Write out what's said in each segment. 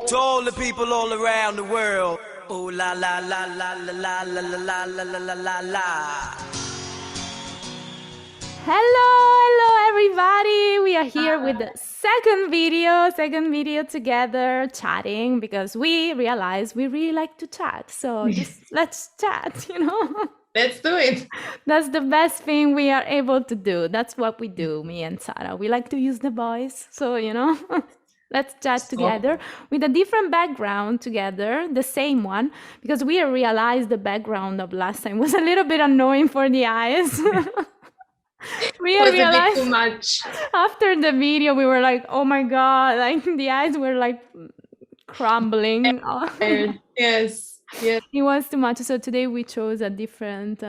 To all the people all around the world. Ooh la la la la la la la la la la la la la. Hello, everybody. We are here with the second video together, chatting because we realize we really like to chat. So just let's chat. Let's do it. That's the best thing we are able to do. That's what we do, me and Sarah. We like to use the voice. So, let's chat together with a different background together, the same one, because we realized the background of last time was a little bit annoying for the eyes. We It was realized a bit too much. after the video, we were like, oh my God, like the eyes were like crumbling. Yes. It was too much. So today we chose a different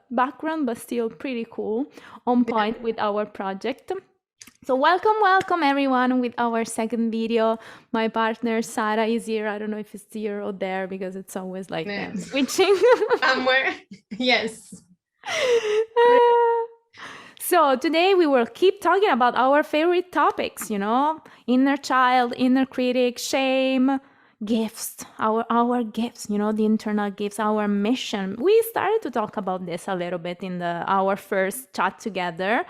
background, but still pretty cool, on point with our project. So welcome everyone with our second video. My partner Sarah is here. I don't know if it's here or there because it's always like switching. Somewhere. Yes. So today we will keep talking about our favorite topics, inner child, inner critic, shame, gifts, our gifts, the internal gifts, our mission. We started to talk about this a little bit in our first chat together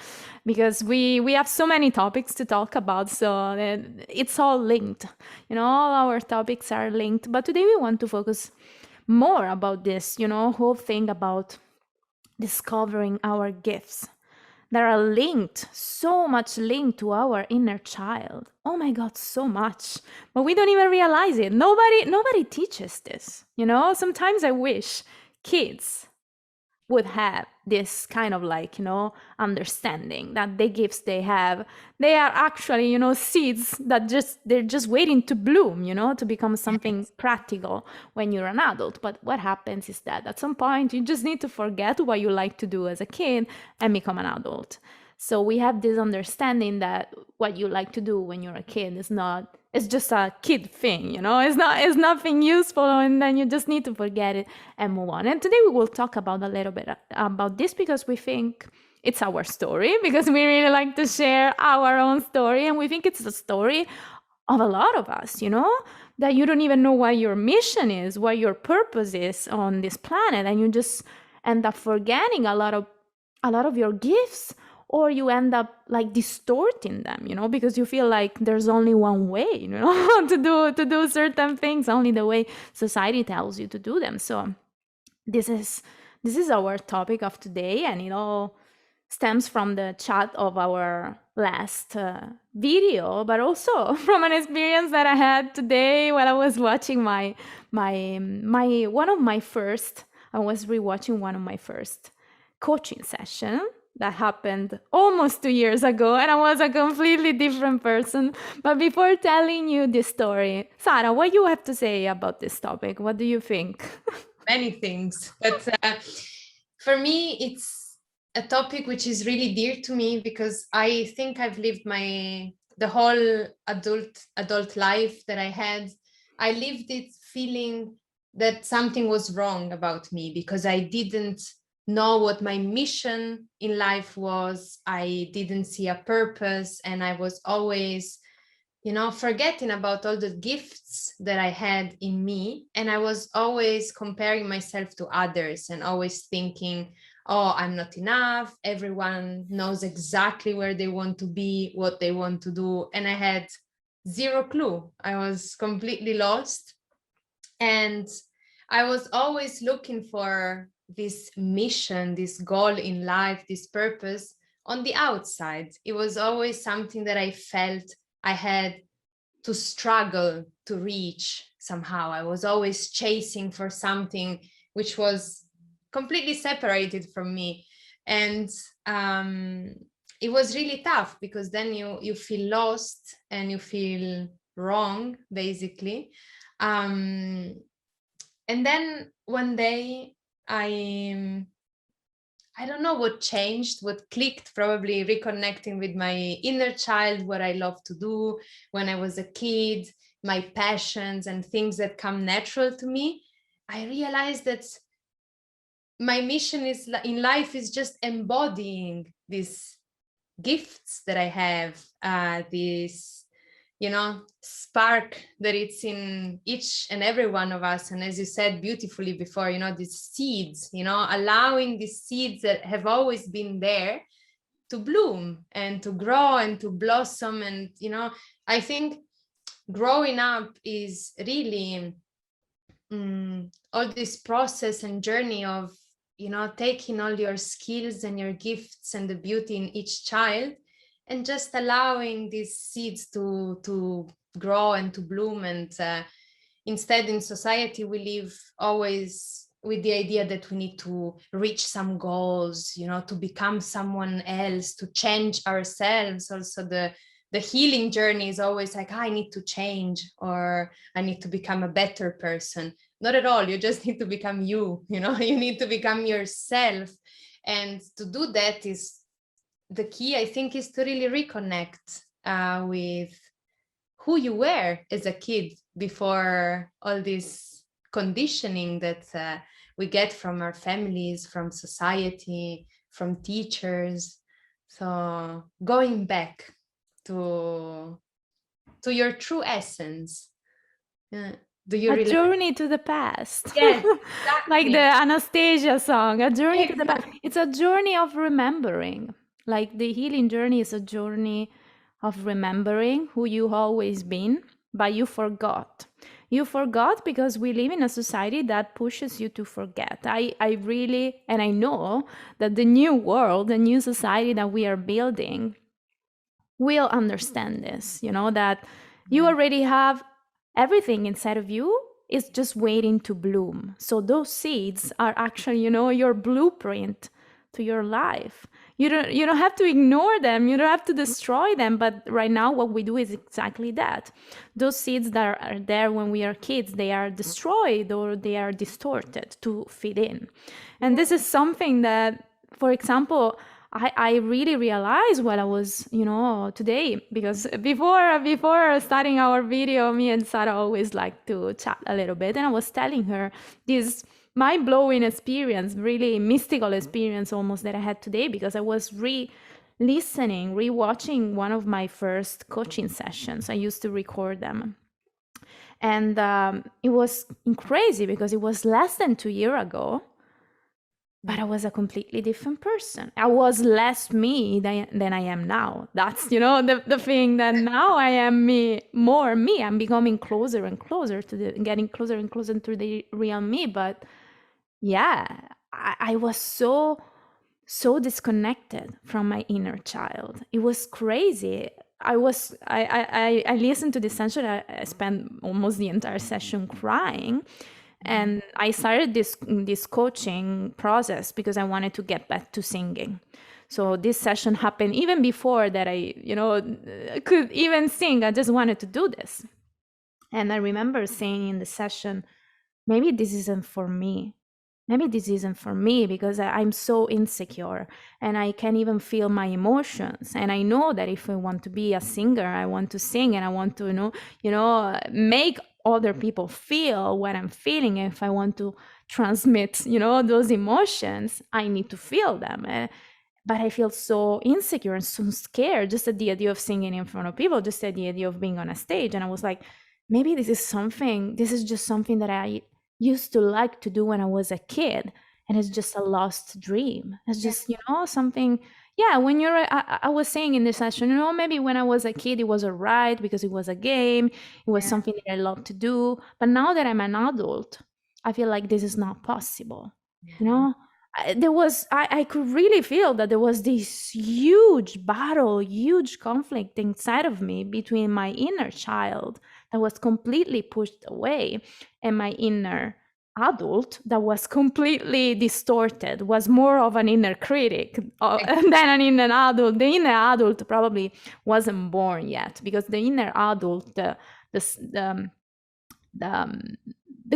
because we have so many topics to talk about, so it's all linked. All our topics are linked, but today we want to focus more about this, whole thing about discovering our gifts that are linked, so much linked to our inner child. Oh my God, so much. But we don't even realize it. Nobody teaches this. Sometimes I wish kids would have this kind of understanding that the gifts they have, they are actually, seeds that they're just waiting to bloom, to become something practical when you're an adult. But what happens is that at some point you just need to forget what you like to do as a kid and become an adult. So we have this understanding that what you like to do when you're a kid it's just a kid thing, it's nothing useful, and then you just need to forget it and move on. And today we will talk about a little bit about this because we think it's our story, because we really like to share our own story, and we think it's the story of a lot of us, that you don't even know what your mission is, what your purpose is on this planet, and you just end up forgetting a lot of your gifts, or you end up like distorting them, because you feel like there's only one way, to do certain things, only the way society tells you to do them. So this is our topic of today, and it all stems from the chat of our last video, but also from an experience that I had today while I was watching I was rewatching one of my first coaching session that happened almost 2 years ago, and I was a completely different person. But before telling you this story, Sarah, what do you have to say about this topic? What do you think? Many things, but for me, it's a topic which is really dear to me because I think I've lived the whole adult life that I had. I lived it feeling that something was wrong about me because I didn't know what my mission in life was. I didn't see a purpose, and I was always, forgetting about all the gifts that I had in me. And I was always comparing myself to others and always thinking, oh, I'm not enough. Everyone knows exactly where they want to be, what they want to do. And I had zero clue. I was completely lost. And I was always looking for this mission, this goal in life, this purpose on the outside. It was always something that I felt I had to struggle to reach somehow. I was always chasing for something which was completely separated from me. And it was really tough because then you feel lost and you feel wrong, basically. And then one day I don't know what changed, what clicked, probably reconnecting with my inner child, what I love to do when I was a kid, my passions and things that come natural to me. I realized that my mission in life is just embodying these gifts that I have, these spark that it's in each and every one of us. And as you said beautifully before, these seeds, allowing these seeds that have always been there to bloom and to grow and to blossom. And I think growing up is really all this process and journey of taking all your skills and your gifts and the beauty in each child and just allowing these seeds to grow and to bloom. And instead in society we live always with the idea that we need to reach some goals, to become someone else, to change ourselves. Also the healing journey is always like, I need to change, or I need to become a better person. Not at all. You just need to become you, you need to become yourself. And to do that is the key, I think, is to really reconnect with who you were as a kid before all this conditioning that we get from our families, from society, from teachers. So going back to your true essence. Do you A journey to the past. Yes, exactly. Like the Anastasia song, a journey to the past. It's a journey of remembering. Like the healing journey is a journey of remembering who you always been, but you forgot. You forgot because we live in a society that pushes you to forget. I really, and I know that the new world, the new society that we are building will understand this, that you already have everything inside of you is just waiting to bloom. So those seeds are actually, your blueprint to your life. You don't have to ignore them. You don't have to destroy them. But right now, what we do is exactly that. Those seeds that are there when we are kids, they are destroyed or they are distorted to fit in. And this is something that, for example, I really realized while I was, today, because before starting our video, me and Sarah always like to chat a little bit. And I was telling her this mind-blowing experience, really mystical experience almost that I had today, because I was rewatching one of my first coaching sessions. I used to record them. And it was crazy because it was less than 2 years ago. But I was a completely different person. I was less me than I am now. That's, the thing that now I am more me. I'm becoming closer and closer getting closer and closer to the real me. But yeah, I was so disconnected from my inner child. It was crazy. I listened to this session. I spent almost the entire session crying. And I started this coaching process because I wanted to get back to singing. So this session happened even before that I, could even sing. I just wanted to do this. And I remember saying in the session, maybe this isn't for me. Maybe this isn't for me because I'm so insecure and I can't even feel my emotions. And I know that if I want to be a singer, I want to sing and I want to, make other people feel what I'm feeling. And if I want to transmit, those emotions, I need to feel them. But I feel so insecure and so scared just at the idea of singing in front of people, just at the idea of being on a stage. And I was like, maybe this is just something that I used to like to do when I was a kid. And it's just a lost dream. It's just, something. Yeah, when I was saying in this session, maybe when I was a kid, it was all right because it was a game. It was something that I loved to do. But now that I'm an adult, I feel like this is not possible. I could really feel that there was this huge battle, huge conflict inside of me between my inner child that was completely pushed away and my inner adult that was completely distorted, was more of an inner critic than an inner adult. The inner adult probably wasn't born yet because the inner adult, the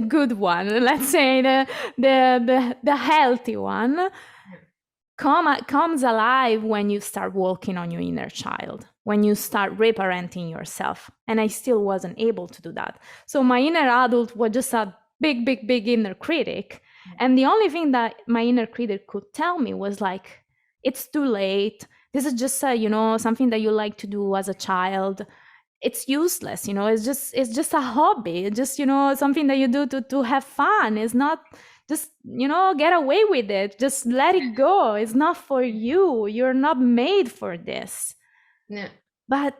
good one, let's say the healthy one, comes alive when you start working on your inner child, when you start reparenting yourself. And I still wasn't able to do that. So my inner adult was just a big inner critic. And the only thing that my inner critic could tell me was like, it's too late. This is just something that you like to do as a child. it's useless, you know. It's just a hobby. It's just, you know, something that you do to have fun. It's not, just, you know, get away with it, just let it go. It's not for you. You're not made for this. Yeah. But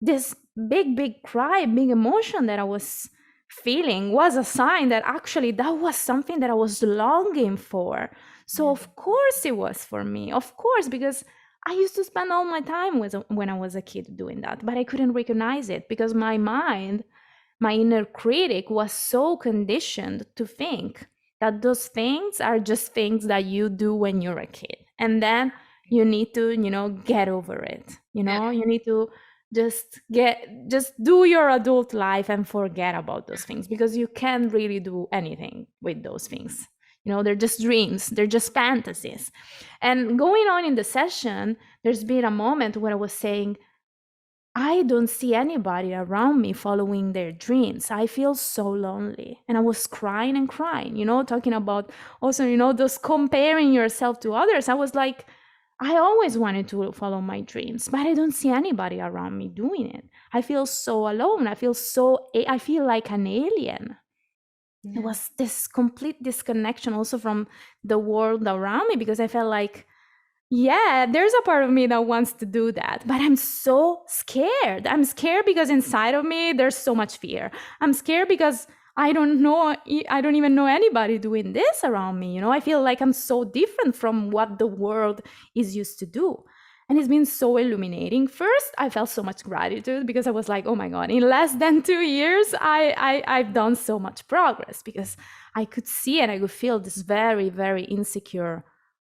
this big cry, big emotion that I was feeling was a sign that actually that was something that I was longing for. So Yeah. of course it was for me. Of course, because I used to spend all my time with when I was a kid doing that, but I couldn't recognize it because my mind, my inner critic was so conditioned to think that those things are just things that you do when you're a kid. And then you need to, you know, get over it. You Yeah. know, you need to just do your adult life and forget about those things, because you can't really do anything with those things. You know, they're just dreams, they're just fantasies. And going on in the session, there's been a moment where I was saying, I don't see anybody around me following their dreams. I feel so lonely. And I was crying and crying, you know, talking about also, you know, those comparing yourself to others. I was like, I always wanted to follow my dreams, but I don't see anybody around me doing it. I feel so alone. I feel like an alien. It Yeah. was this complete disconnection also from the world around me, because I felt like, yeah, there's a part of me that wants to do that, but I'm so scared. I'm scared because inside of me, there's so much fear. I'm scared because I don't even know anybody doing this around me. You know, I feel like I'm so different from what the world is used to do. And it's been so illuminating. First, I felt so much gratitude because I was like, oh my God, in less than 2 years, I've done so much progress, because I could see and I could feel this very, very insecure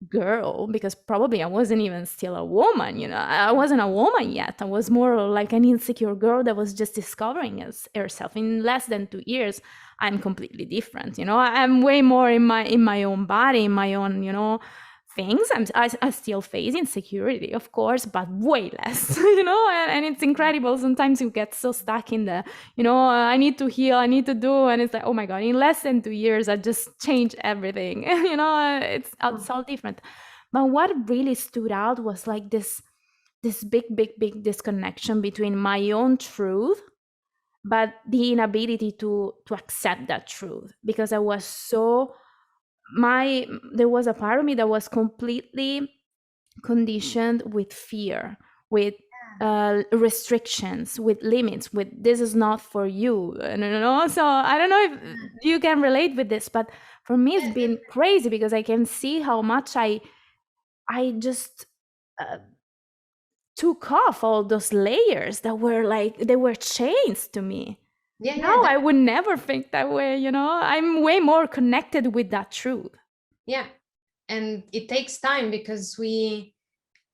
girl, because probably I wasn't even still a woman, you know. I wasn't a woman yet. I was more like an insecure girl that was just discovering herself. In less than 2 years, I'm completely different, you know. I'm way more in my own body, in my own, you know, things. I still face insecurity, of course, but way less, you know. And it's incredible. Sometimes you get so stuck in the, you know, I need to heal, I need to do, and it's like, oh my God, in less than 2 years, I just changed everything. You know, it's all different. But what really stood out was like this big disconnection between my own truth, but the inability to accept that truth, because I was so there was a part of me that was completely conditioned with fear, with restrictions, with limits, with this is not for you. No. So I don't know if you can relate with this, but for me it's been crazy, because I can see how much I just uh, took off all those layers that were like they were chains to me. Yeah. Now Yeah. I would never think that way, you know. I'm way more connected with that truth. Yeah. And it takes time because we,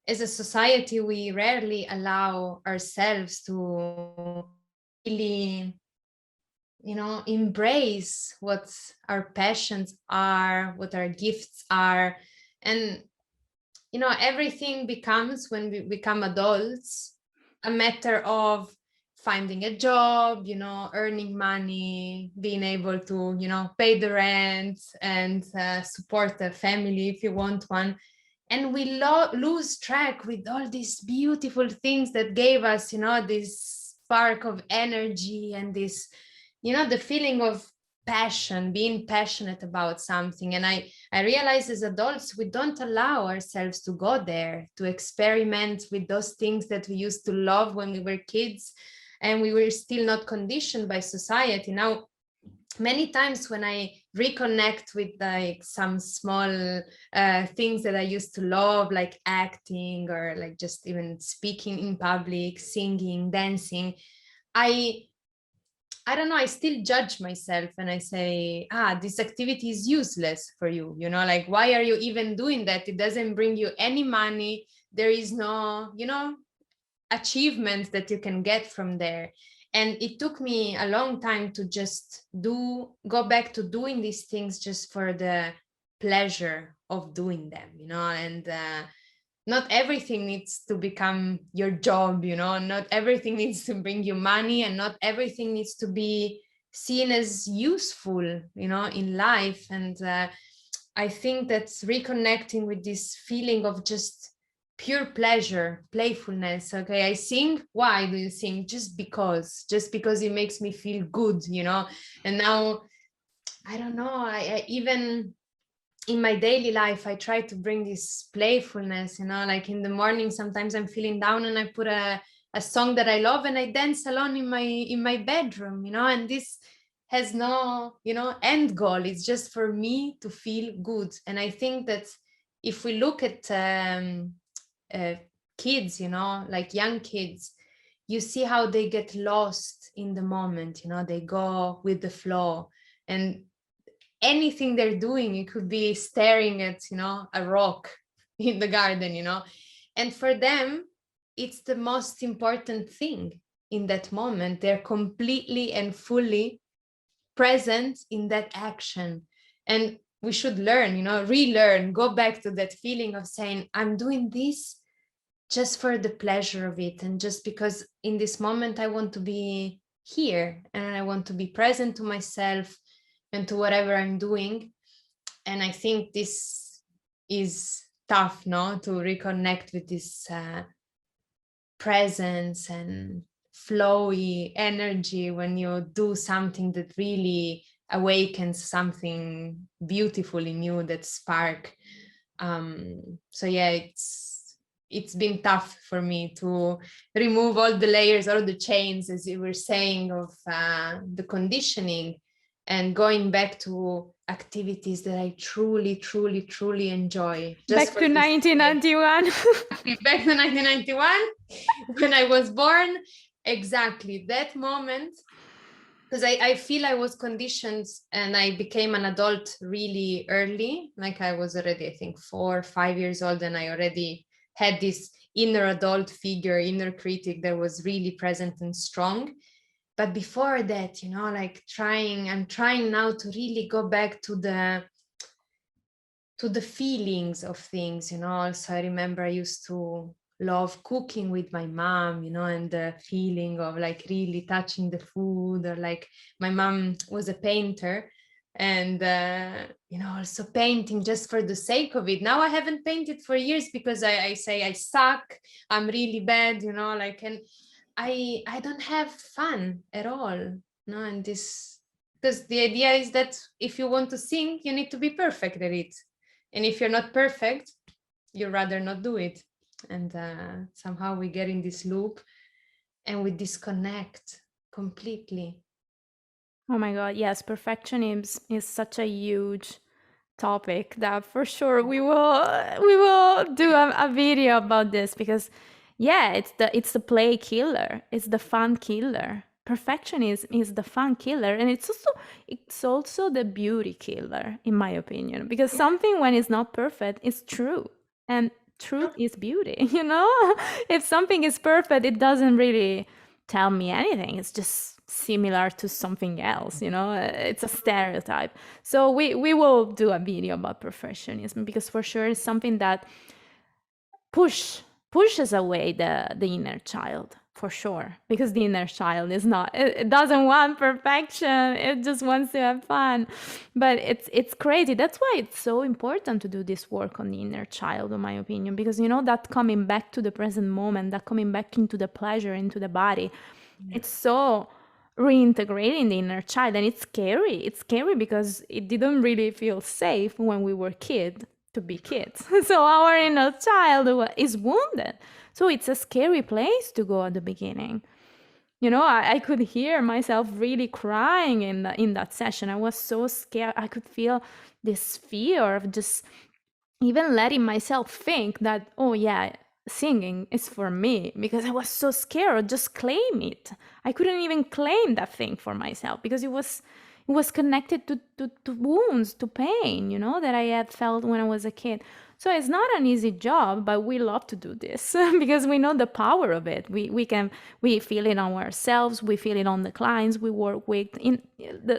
as a society, we rarely allow ourselves to really, you know, embrace what our passions are, what our gifts are. And, you know, everything becomes, when we become adults, a matter of finding a job, you know, earning money, being able to, you know, pay the rent and support a family if you want one. And we lose track with all these beautiful things that gave us, you know, this spark of energy and this, you know, the feeling of passion, being passionate about something. And I realize as adults, we don't allow ourselves to go there, to experiment with those things that we used to love when we were kids, and we were still not conditioned by society. Now, many times when I reconnect with like some small things that I used to love, like acting or like just even speaking in public, singing, dancing, I I don't know, I still judge myself and I say, this activity is useless for you. You know, like, why are you even doing that? It doesn't bring you any money. There is no, you know, achievements that you can get from there. And it took me a long time to just go back to doing these things just for the pleasure of doing them, you know. And not everything needs to become your job, you know. Not everything needs to bring you money, and not everything needs to be seen as useful, you know, in life. And I think that's reconnecting with this feeling of just pure pleasure, playfulness. Okay, I sing. Why do you sing? Just because it makes me feel good, you know. And now, I don't know, I even in my daily life, I try to bring this playfulness, you know, like in the morning, sometimes I'm feeling down and I put a song that I love and I dance alone in my bedroom, you know, and this has no, you know, end goal. It's just for me to feel good. And I think that if we look at kids, you know, like young kids, you see how they get lost in the moment, you know, they go with the flow, and anything they're doing, it could be staring at, you know, a rock in the garden, you know, and for them it's the most important thing in that moment. They're completely and fully present in that action. And we should learn, you know, relearn, go back to that feeling of saying, I'm doing this just for the pleasure of it, and just because in this moment I want to be here and I want to be present to myself and to whatever I'm doing. And I think this is tough, no, to reconnect with this presence and flowy energy when you do something that really awakens something beautiful in you, that spark. So yeah, it's been tough for me to remove all the layers, all the chains, as you were saying, of the conditioning, and going back to activities that I truly, truly, truly enjoy. Back to 1991. Back to 1991, when I was born. Exactly that moment, because I feel I was conditioned and I became an adult really early. Like I was already, I think, 4 or 5 years old, and I already had this inner adult figure, inner critic that was really present and strong. But before that, you know, like I'm trying now to really go back to the feelings of things, you know. So I remember I used to love cooking with my mom, you know, and the feeling of like really touching the food, or like my mom was a painter, and you know, also painting just for the sake of it. Now I haven't painted for years because I say I suck, I'm really bad, you know, like, and I don't have fun at all, no. And this, because the idea is that if you want to sing, you need to be perfect at it, and if you're not perfect, you'd rather not do it. And somehow we get in this loop and we disconnect completely. Oh my God, yes, perfectionism is such a huge topic that for sure we will do a video about this, because yeah, it's the play killer, it's the fun killer. Perfectionism is the fun killer, and it's also the beauty killer, in my opinion, because something when it's not perfect is true, and truth is beauty. You know, if something is perfect, it doesn't really tell me anything, it's just similar to something else, you know. It's a stereotype. So we will do a video about perfectionism, because for sure it's something that pushes away the inner child, for sure, because the inner child is not, it doesn't want perfection, it just wants to have fun. But it's crazy. That's why it's so important to do this work on the inner child, in my opinion, because, you know, that coming back to the present moment, that coming back into the pleasure, into the body, it's so reintegrating the inner child. And it's scary because it didn't really feel safe when we were kids to be kids. So our inner child is wounded, so it's a scary place to go at the beginning. You know, I could hear myself really crying in that session. I was so scared. I could feel this fear of just even letting myself think that, oh yeah, singing is for me, because I was so scared. Just claim it. I couldn't even claim that thing for myself because it was connected to wounds, to pain, you know, that I had felt when I was a kid. So it's not an easy job, but we love to do this because we know the power of it. We feel it on ourselves, we feel it on the clients we work with. In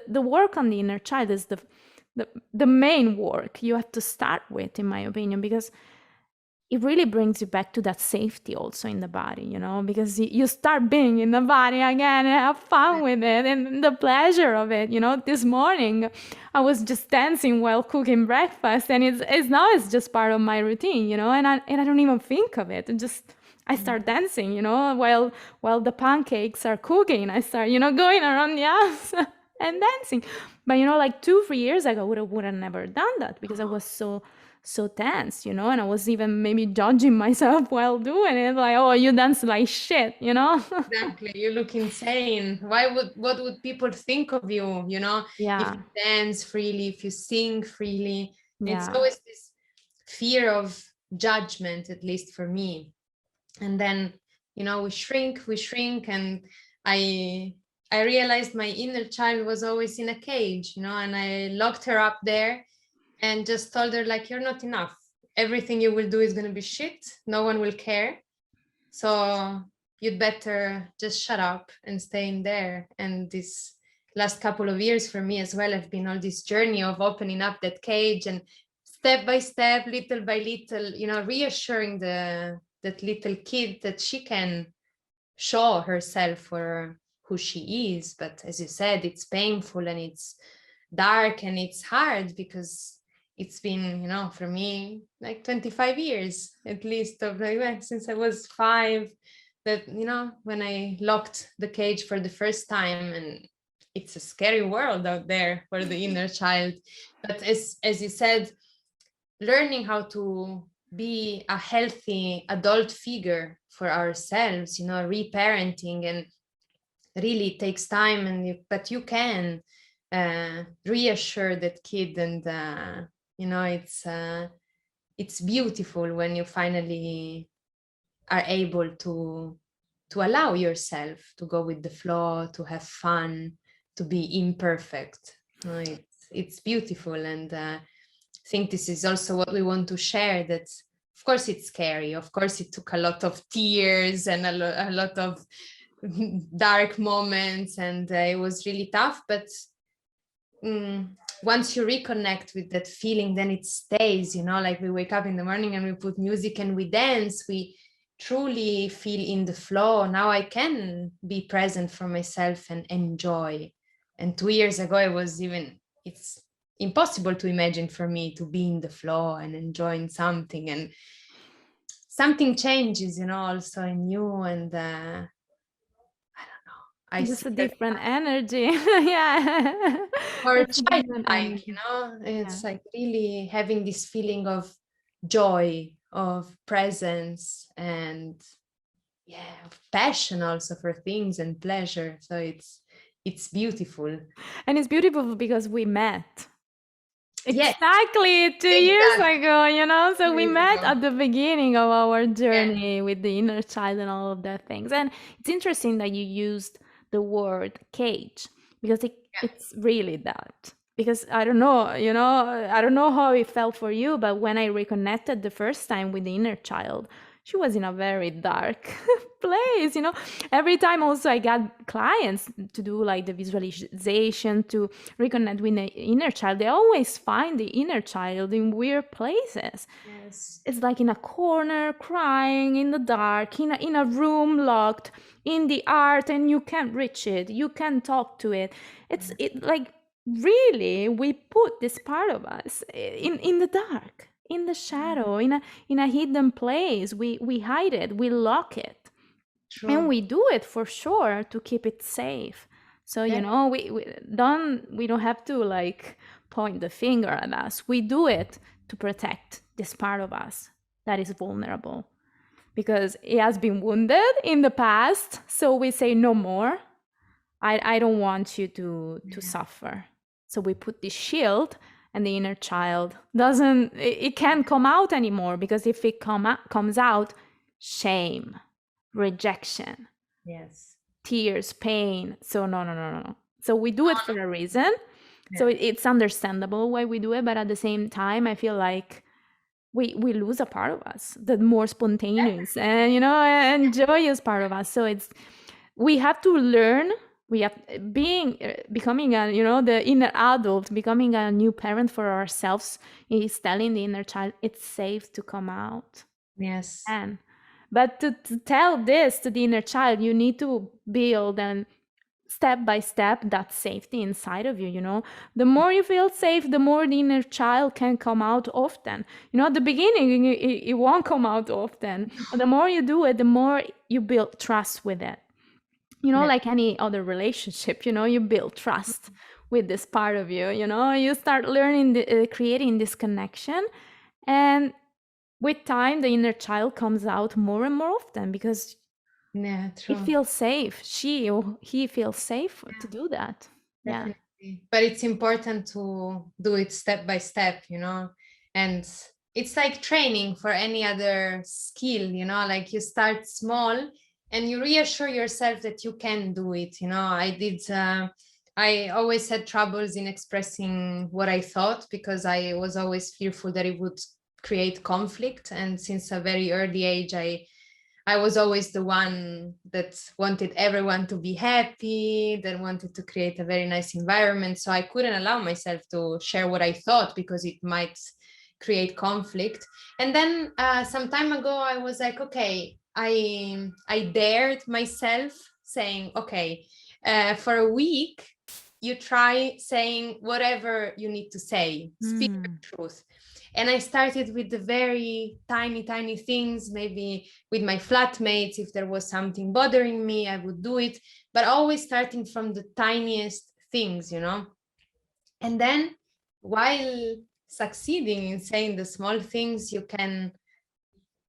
the work on the inner child is the main work you have to start with, in my opinion, because it really brings you back to that safety also in the body, you know, because you start being in the body again and have fun with it and the pleasure of it. You know, this morning I was just dancing while cooking breakfast, and it's now it's just part of my routine, you know, and I don't even think of it. I start dancing, you know, while the pancakes are cooking. I start, you know, going around the house and dancing. But you know, like 2-3 years ago, would have never done that because I was so tense, you know, and I was even maybe judging myself while doing it, like, oh, you dance like shit, you know. Exactly, you look insane. What would people think of you, you know, if Yeah, you dance freely, if you sing freely? It's yeah. always this fear of judgment, at least for me. And then, you know, we shrink, and I realized my inner child was always in a cage, you know, and I locked her up there and just told her, like, you're not enough. Everything you will do is going to be shit. No one will care. So you'd better just shut up and stay in there. And this last couple of years for me as well have been all this journey of opening up that cage, and step by step, little by little, you know, reassuring that little kid that she can show herself for who she is. But as you said, it's painful and it's dark and it's hard, because it's been, you know, for me, like 25 years at least, of like, since I was 5, that, you know, when I locked the cage for the first time. And it's a scary world out there for the inner child. But as you said, learning how to be a healthy adult figure for ourselves, you know, reparenting, and really takes time, and but you can reassure that kid. And you know, it's beautiful when you finally are able to allow yourself to go with the flow, to have fun, to be imperfect. You know, it's beautiful. And I think this is also what we want to share, that of course it's scary, of course it took a lot of tears and a lot of dark moments, and it was really tough. But once you reconnect with that feeling, then it stays, you know, like we wake up in the morning and we put music and we dance, we truly feel in the flow. Now I can be present for myself and enjoy. And 2 years ago, it's impossible to imagine for me to be in the flow and enjoying something. And something changes, you know, also in you. And I Just see a that different energy. Yeah. more It's a different childlike, you energy. know, Yeah. it's like really having this feeling of joy, of presence, and yeah, of passion also for things, and pleasure. So it's beautiful. And it's beautiful because we met. Yes, Exactly 2 years exactly. ago, you know? So 2 we years met ago. at the beginning of our Yeah, journey with the inner child and all of that things. And it's interesting that you used the word cage because yeah, it's really that. Because I don't know, you know, I don't know how it felt for you, but when I reconnected the first time with the inner child, she was in a very dark place, you know. Every time also I got clients to do like the visualization to reconnect with the inner child, they always find the inner child in weird places. yes, It's like in a corner, crying in the dark, in a room locked, in the art, and you can't reach it. You can't talk to it. It like really we put this part of us in the dark, in the shadow, in a hidden place. We hide it. We lock it. And true. we do it for sure to keep it safe. So you Yeah, know, we don't have to like point the finger at us. We do it to protect this part of us that is vulnerable because it has been wounded in the past. So we say no more. I don't want you to yeah, suffer. So we put this shield, and the inner child doesn't, it can't come out anymore, because if it comes out, shame, rejection, yes, tears, pain. So no. So we do it for a reason. So yeah, it's understandable why we do it, but at the same time, I feel like we lose a part of us, the more spontaneous and, you know, and joyous part of us. So we have to learn. We have becoming a, you know, the inner adult, becoming a new parent for ourselves is telling the inner child it's safe to come out. Yes. And but to tell this to the inner child, you need to build and step by step that safety inside of you, you know. The more you feel safe, the more the inner child can come out often. You know, at the beginning it won't come out often, but the more you do it, the more you build trust with it. You know, Yeah. like any other relationship, you know, you build trust with this part of you, you know, you start learning creating this connection. And with time the inner child comes out more and more often because Yeah, it true. feels safe, she or he feels safe to do that. Yeah. Definitely. But it's important to do it step by step, you know, and it's like training for any other skill, you know, like you start small and you reassure yourself that you can do it. You know, I always had troubles in expressing what I thought because I was always fearful that it would create conflict. And since a very early age, I was always the one that wanted everyone to be happy, that wanted to create a very nice environment. So I couldn't allow myself to share what I thought because it might create conflict. And then some time ago, I was like, okay, I dared myself saying, okay, for a week, you try saying whatever you need to say, speak your truth. And I started with the very tiny things, maybe with my flatmates. If there was something bothering me, I would do it, but always starting from the tiniest things, you know. And then while succeeding in saying the small things, you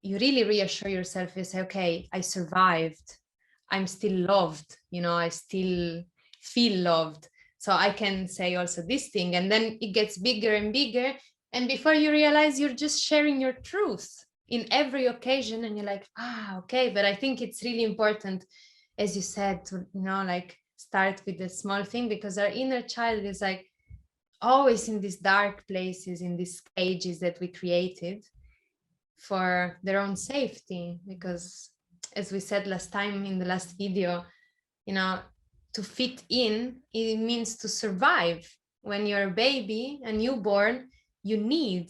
really reassure yourself. You say, okay, I survived. I'm still loved, you know, I still feel loved. So I can say also this thing. And then it gets bigger and bigger. And before you realize, you're just sharing your truth in every occasion. And you're like, okay. But I think it's really important, as you said, to, you know, like start with the small thing, because our inner child is like always in these dark places, in these cages that we created for their own safety. Because as we said last time in the last video, you know, to fit in, it means to survive. When you're a baby, a newborn, you need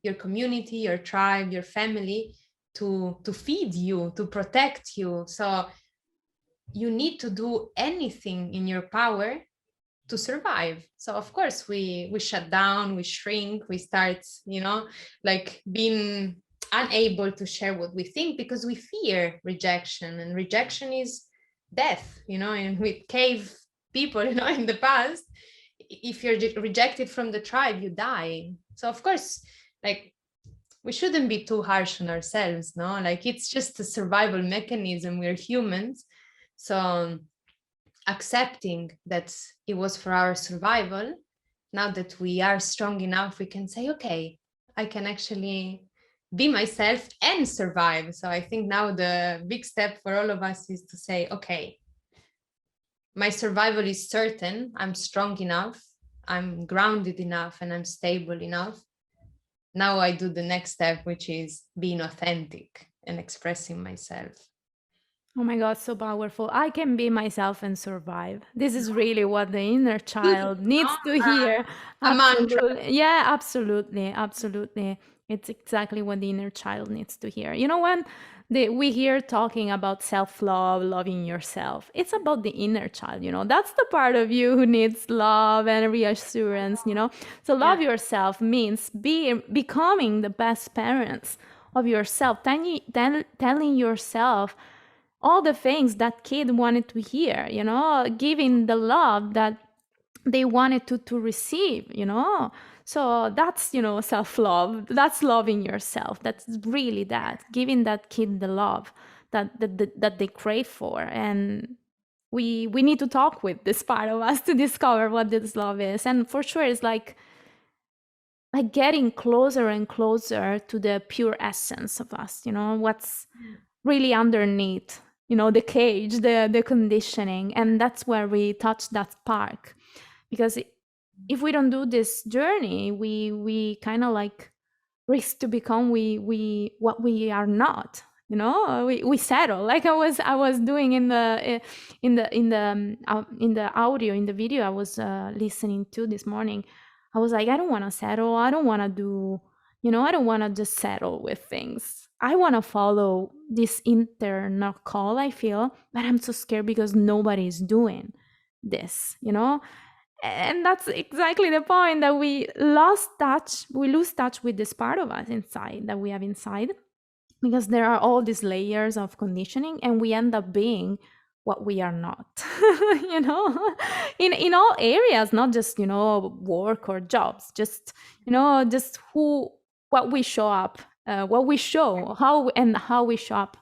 your community, your tribe, your family to feed you, to protect you. So you need to do anything in your power to survive. So of course we shut down, we shrink, we start, you know, like being unable to share what we think because we fear rejection, and rejection is death, you know. And with cave people, you know, in the past, if you're rejected from the tribe, you die. So of course, like, we shouldn't be too harsh on ourselves, no, like it's just a survival mechanism, we're humans. So accepting that it was for our survival, now that we are strong enough, we can say, okay, I can actually be myself and survive. So I think now the big step for all of us is to say, okay, my survival is certain, I'm strong enough, I'm grounded enough, and I'm stable enough. Now I do the next step, which is being authentic and expressing myself. Oh my God, so powerful. I can be myself and survive. This is really what the inner child needs to hear. A mantra. Absolutely. Yeah, absolutely. Absolutely. It's exactly what the inner child needs to hear. You know, when we hear talking about self love, loving yourself, it's about the inner child. You know, that's the part of you who needs love and reassurance. You know, so love yourself means becoming the best parents of yourself, telling yourself all the things that kid wanted to hear, you know, giving the love that they wanted to receive, you know. So that's, you know, self-love, that's loving yourself, that's really that giving that kid the love that they crave for. And we need to talk with this part of us to discover what this love is. And for sure it's like getting closer and closer to the pure essence of us, you know, what's really underneath, you know, the cage, the conditioning. And that's where we touch that spark. Because if we don't do this journey, we kind of like risk to become we what we are not, you know. We settle, like I was doing in the audio, in the video I was listening to this morning. I was like, I don't want to settle, I don't want to do, you know, I don't want to just settle with things. I want to follow this internal call, I feel, but I'm so scared because nobody's doing this, you know? And that's exactly the point, that we lose touch with this part of us inside, that we have inside, because there are all these layers of conditioning, and we end up being what we are not. You know, in all areas, not just, you know, work or jobs, just, you know, just who, what we show up, what we show, how we show up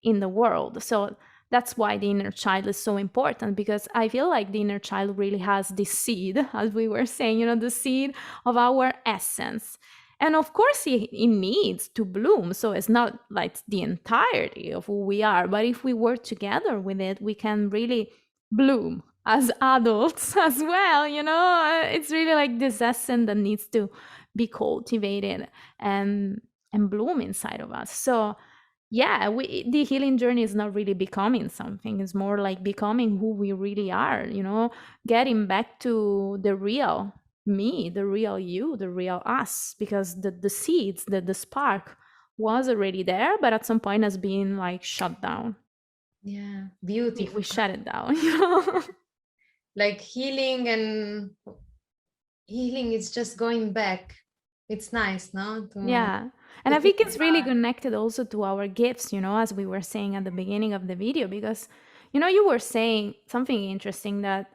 in the world. So that's why the inner child is so important, because I feel like the inner child really has this seed, as we were saying, you know, the seed of our essence. And of course, it needs to bloom. So it's not like the entirety of who we are. But if we work together with it, we can really bloom as adults as well. You know, it's really like this essence that needs to be cultivated and bloom inside of us. So yeah, the healing journey is not really becoming something. It's more like becoming who we really are, you know, getting back to the real me, the real you, the real us, because the seeds, the spark was already there, but at some point has been like shut down. Yeah, We beautiful. shut it down, you know. Like healing is just going back. It's nice, no? Yeah. And To I think think it's really about. connected also to our gifts, you know, as we were saying at the beginning of the video, because, you know, you were saying something interesting, that,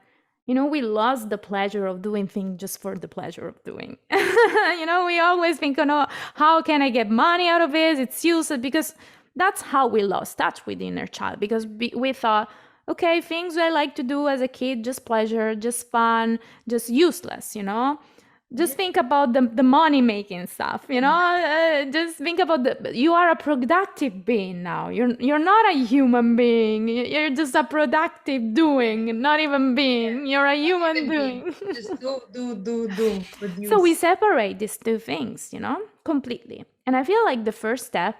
you know, we lost the pleasure of doing things just for the pleasure of doing. You know, we always think, oh no, how can I get money out of this? It's useless, because that's how we lost touch with the inner child, because we thought, okay, things I like to do as a kid, just pleasure, just fun, just useless, you know? Just think about the money making stuff, you know. Just think about you are a productive being now. You're not a human being. You're just a productive doing, not even being. You're a human doing. Just do, So we produce. separate these two things, you know, completely. And I feel like the first step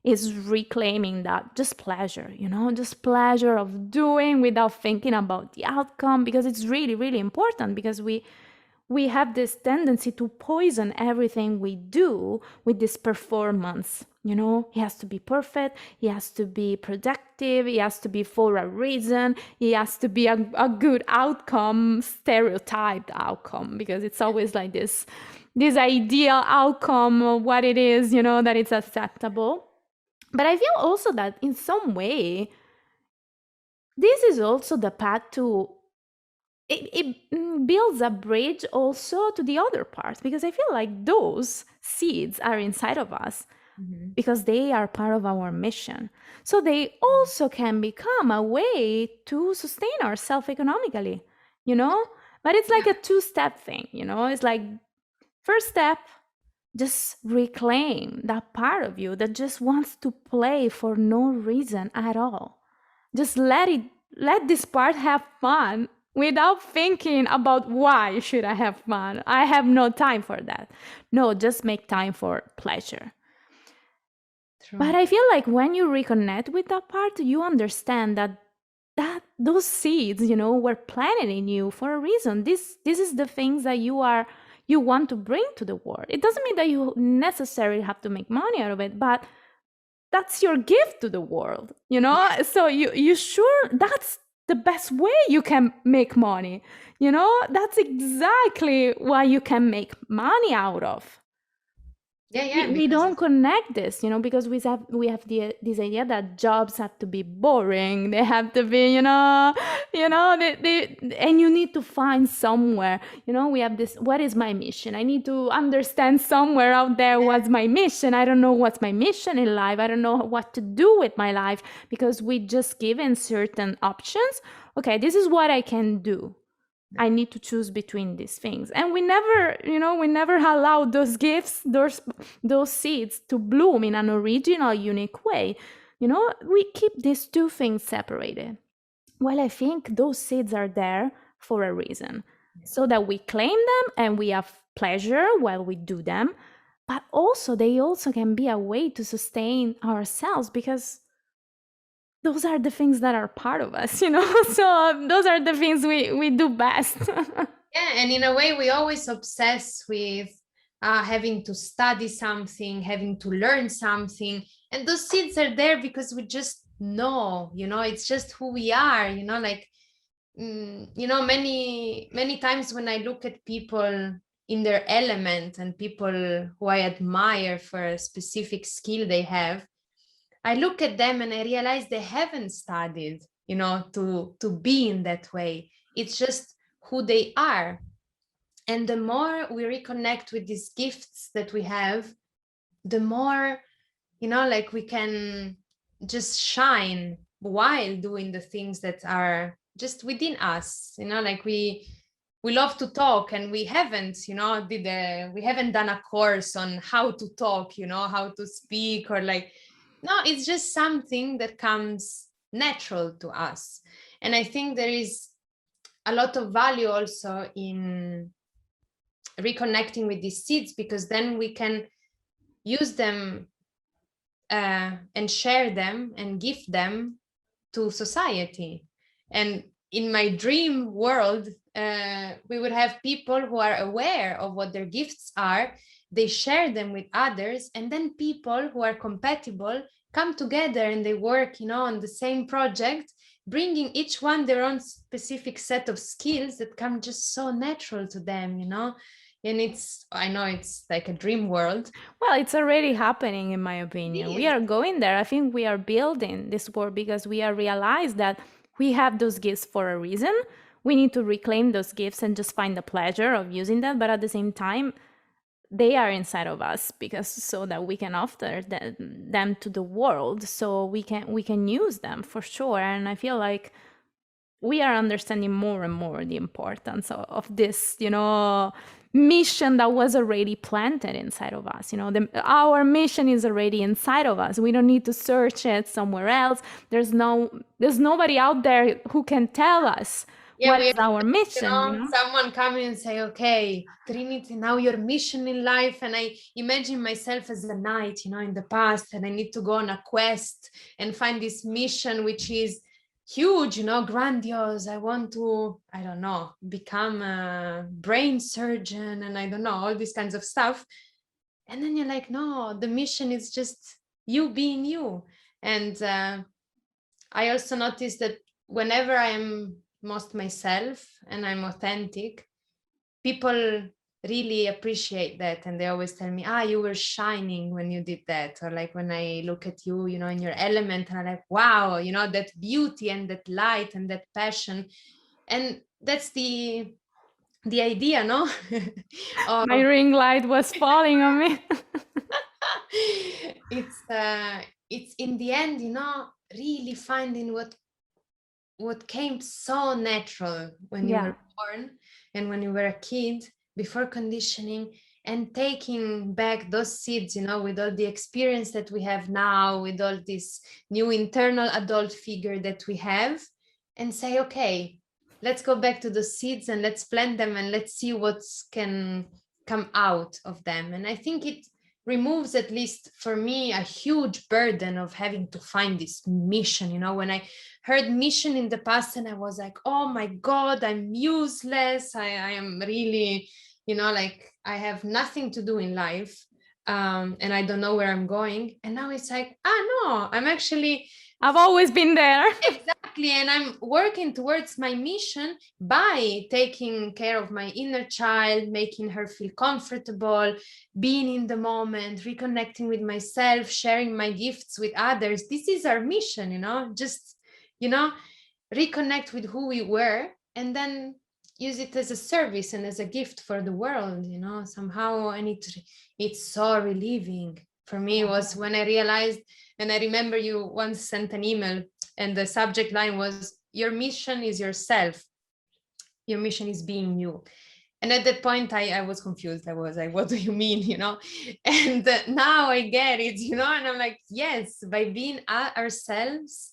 is reclaiming that just pleasure, you know, just pleasure of doing without thinking about the outcome, because it's really, really important, because we have this tendency to poison everything we do with this performance. You know, he has to be perfect, he has to be productive, he has to be for a reason, he has to be a good outcome, stereotyped outcome, because it's always like this ideal outcome of what it is, you know, that it's acceptable. But I feel also that in some way, this is also the path to it builds a bridge also to the other parts, because I feel like those seeds are inside of us because they are part of our mission. So they also can become a way to sustain ourselves economically, you know? But it's like a two-step thing, you know? It's like, first step, just reclaim that part of you that just wants to play for no reason at all. Just let this part have fun without thinking about why should I have fun. I have no time for that. No, just make time for pleasure. True. But I feel like when you reconnect with that part, you understand that those seeds, you know, were planted in you for a reason. This is the things that you want to bring to the world. It doesn't mean that you necessarily have to make money out of it, but that's your gift to the world, you know? So you sure that's the best way you can make money, you know? That's exactly what you can make money out of. We don't connect this, you know, because we have this idea that jobs have to be boring. They have to be, you know, and you need to find somewhere, you know, we have this, what is my mission? I need to understand somewhere out there what's my mission. I don't know what's my mission in life. I don't know what to do with my life, because we just given certain options. Okay, this is what I can do. I need to choose between these things. And we never, you know, we never allow those gifts, those seeds to bloom in an original, unique way. You know, we keep these two things separated. Well, I think those seeds are there for a reason, so that we claim them and we have pleasure while we do them. But also, they also can be a way to sustain ourselves, because those are the things that are part of us, you know? So those are the things we do best. Yeah, and in a way, we always obsess with having to study something, having to learn something. And those seeds are there because we just know, it's just who we are, like, many times when I look at people in their element and people who I admire for a specific skill they have, I look at them and I realize they haven't studied, to be in that way. It's just who they are. And the more we reconnect with these gifts that we have, the more, like we can just shine while doing the things that are just within us, like we love to talk, and we haven't, we haven't done a course on how to talk, how to speak, or like, no, it's just something that comes natural to us. And I think there is a lot of value also in reconnecting with these seeds, because then we can use them and share them and give them to society. And in my dream world, we would have people who are aware of what their gifts are, they share them with others, and then people who are compatible come together and they work, on the same project, bringing each one their own specific set of skills that come just so natural to them, and I know it's like a dream world. Well, it's already happening, in my opinion. We are going there. I think we are building this world because we are realized that we have those gifts for a reason. We need to reclaim those gifts and just find the pleasure of using them. But at the same time, they are inside of us because so that we can offer them to the world, so we can use them for sure. And I feel like we are understanding more and more the importance of this, mission that was already planted inside of us. Our mission is already inside of us. We don't need to search it somewhere else. There's nobody out there who can tell us what is our mission. Someone coming and say, okay, Trinity, now your mission in life. And I imagine myself as a knight, in the past, and I need to go on a quest and find this mission, which is huge, grandiose. I want to, I don't know, become a brain surgeon, and I don't know, all these kinds of stuff. And then you're like, no, the mission is just you being you. And I also noticed that whenever I am most myself and I'm authentic, people really appreciate that, and they always tell me, you were shining when you did that. Or like when I look at you, in your element, and I'm like, wow, that beauty and that light and that passion. And that's the idea, no? My ring light was falling on me. It's in the end, really finding what came so natural when you were born and when you were a kid, before conditioning, and taking back those seeds, with all the experience that we have now, with all this new internal adult figure that we have, and say, okay, let's go back to the seeds and let's plant them and let's see what can come out of them. And I think it removes, at least for me, a huge burden of having to find this mission. When I heard mission in the past, and I was like, oh my God, I'm useless. I am really, like I have nothing to do in life. And I don't know where I'm going. And now it's like, no, I've always been there. Exactly. And I'm working towards my mission by taking care of my inner child, making her feel comfortable, being in the moment, reconnecting with myself, sharing my gifts with others. This is our mission, just, reconnect with who we were, and then use it as a service and as a gift for the world, somehow. And it's so relieving. For me, it was when I realized, and I remember you once sent an email and the subject line was, your mission is yourself. Your mission is being you. And at that point, I was confused. I was like, what do you mean, And now I get it, and I'm like, yes, by being ourselves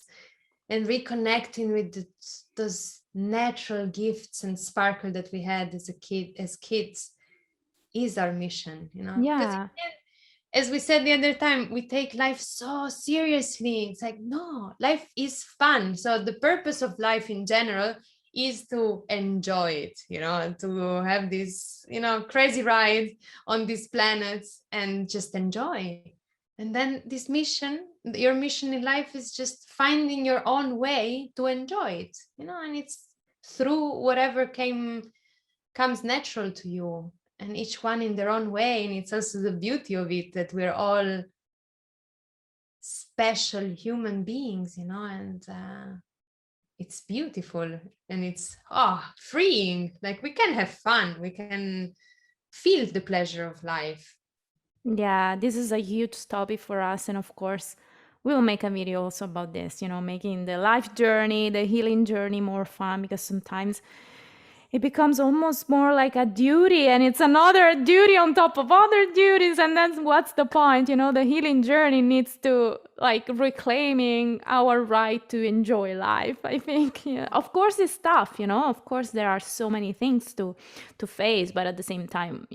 and reconnecting with those natural gifts and sparkle that we had as kids is our mission, Yeah. As we said the other time, we take life so seriously. It's like, no, life is fun. So the purpose of life in general is to enjoy it, to have this, crazy ride on these planets and just enjoy. And then this mission, your mission in life is just finding your own way to enjoy it, and it's through whatever comes natural to you, and each one in their own way. And it's also the beauty of it, that we're all special human beings, and it's beautiful, and it's freeing. Like, we can have fun, we can feel the pleasure of life. Yeah, this is a huge topic for us. And of course, we'll make a video also about this, making the life journey, the healing journey more fun, because sometimes it becomes almost more like a duty, and it's another duty on top of other duties. And that's what's the point. The healing journey needs to reclaiming our right to enjoy life, I think. Yeah. Of course it's tough, of course there are so many things to face, but at the same time,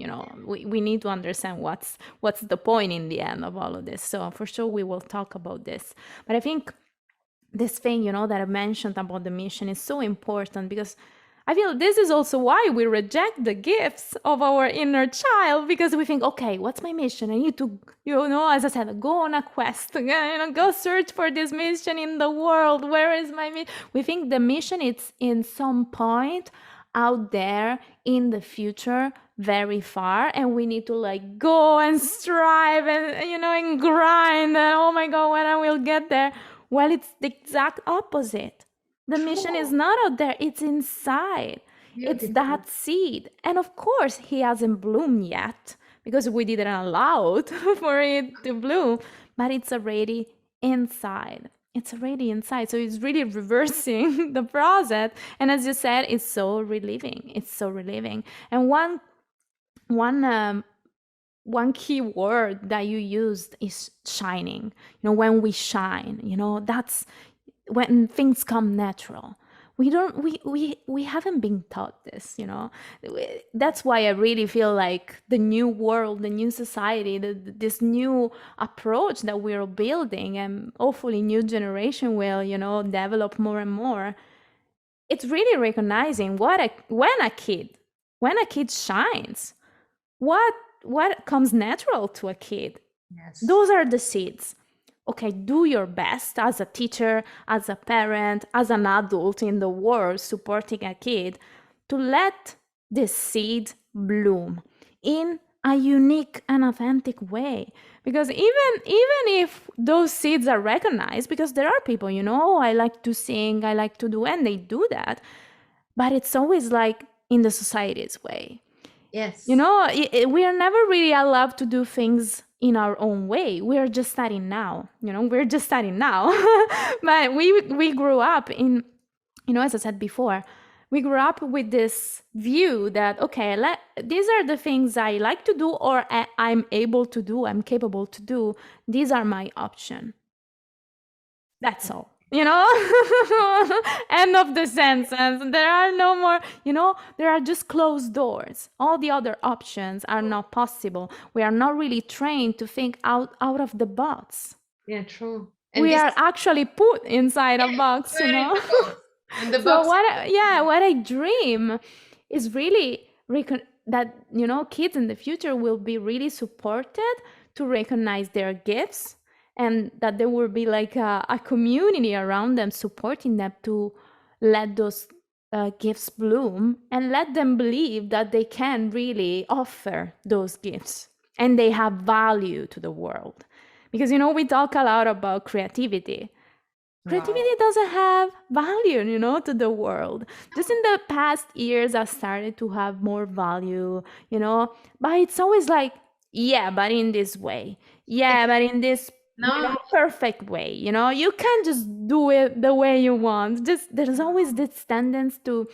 we need to understand what's the point in the end of all of this. So for sure we will talk about this. But I think this thing, that I mentioned about the mission is so important, because I feel this is also why we reject the gifts of our inner child, because we think, okay, what's my mission? I need to, as I said, go on a quest, go search for this mission in the world. Where is my mission? We think the mission is in some point out there in the future, very far, and we need to go and strive and, and grind, and oh my God, when I will get there. Well, it's the exact opposite. The mission is not out there, it's inside. Beautiful. It's that seed. And of course, he hasn't bloomed yet, because we didn't allow it for it to bloom, but it's already inside. It's already inside. So it's really reversing the process. And as you said, it's so relieving. It's so relieving. And one key word that you used is shining. When we shine, that's when things come natural. We haven't been taught this, That's why I really feel like the new world, the new society, this new approach that we're building, and hopefully new generation will, develop more and more. It's really recognizing when a kid shines, what comes natural to a kid. Yes. Those are the seeds. Okay, do your best as a teacher, as a parent, as an adult in the world supporting a kid, to let this seed bloom in a unique and authentic way. Because even if those seeds are recognized, because there are people, I like to sing, I like to do, and they do that, but it's always in the society's way. Yes. We are never really allowed to do things in our own way. We're just starting now, we're just starting now. But we grew up in, as I said before, we grew up with this view that, okay, these are the things I like to do, or I'm able to do, I'm capable to do. These are my option. That's all. End of the sentence. There are no more, there are just closed doors. All the other options are not possible. We are not really trained to think out of the box. Yeah, true. And we are actually put inside a box, And the box. So what I dream is really that, kids in the future will be really supported to recognize their gifts, and that there will be a community around them supporting them to let those gifts bloom, and let them believe that they can really offer those gifts and they have value to the world. Because, we talk a lot about creativity. Creativity doesn't have value, to the world. Just in the past years, I started to have more value, but it's always yeah, but in this way. Yeah, but in this perfect way, you can't just do it the way you want. There's always this tendency to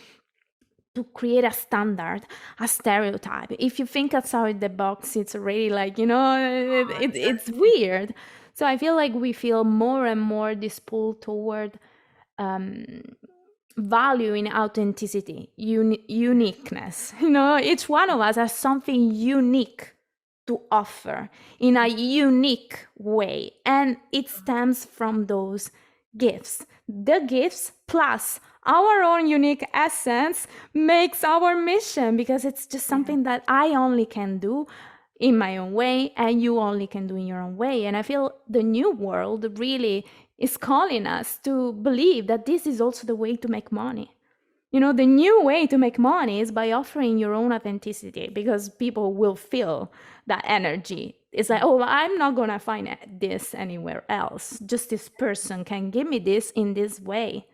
create a standard, a stereotype. If you think outside the box, it's already it's weird. So I feel we feel more and more this pull toward value in authenticity, uniqueness. Each one of us has something unique to offer in a unique way, and it stems from those gifts. The gifts plus our own unique essence makes our mission, because it's just something that I only can do. in my own way, and you only can do in your own way. And I feel the new world really is calling us to believe that this is also the way to make money. You know, the new way to make money is by offering your own authenticity, because people will feel that energy. It's like, oh, I'm not going to find this anywhere else. Just this person can give me this in this way.